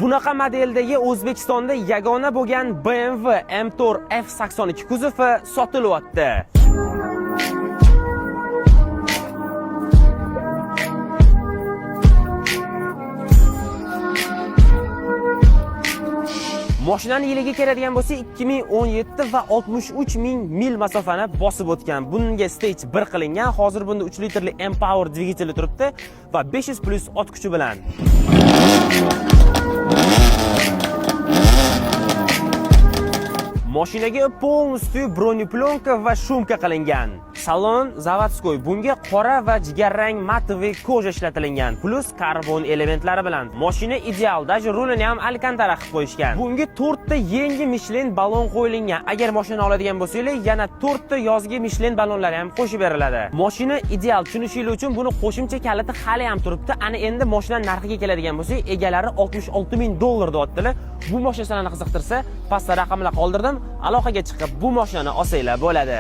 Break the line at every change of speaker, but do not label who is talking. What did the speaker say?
Bunaqa modeldagi O'zbekistonda yagona bo'lgan BMW M4 F82 kuzovi sotilyapti. Mashinaning yiliga keladigan bo'lsa 2017 va 63 ming mil masofani bosib o'tgan. Bunga stage 1 qilingan. Hozir bunda 3 litrli M-Power dvigateli turibdi va 500 plus ot kuchi bilan. Mashinaga полностью broneplyonka va shumka qilingan. Salon zavodskoy. Bunga qora va jigarrang matoviy koja ishlatilgan, plus karbon elementlari bilan. Mashina ideal, даже rulini ham alkantara qilib qo'yishgan. Bunga 4 ta yangi Michelin ballon qo'yilgan. Agar mashina oladigan bo'lsangiz, yana 4 ta yozgi Michelin ballonlari ham qo'shib beriladi. Mashina ideal tushunishingiz uchun buni qo'shimcha kaliti hali ham turibdi. Ana endi mashina narxiga keladigan bo'lsak, egalari $66 ming deyaptilar. Bu mashina sizlarni qiziqtirsa, pastda raqamlar qoldirdim. Aloqaga chiqib bu mashinani olsanglar bo'ladi.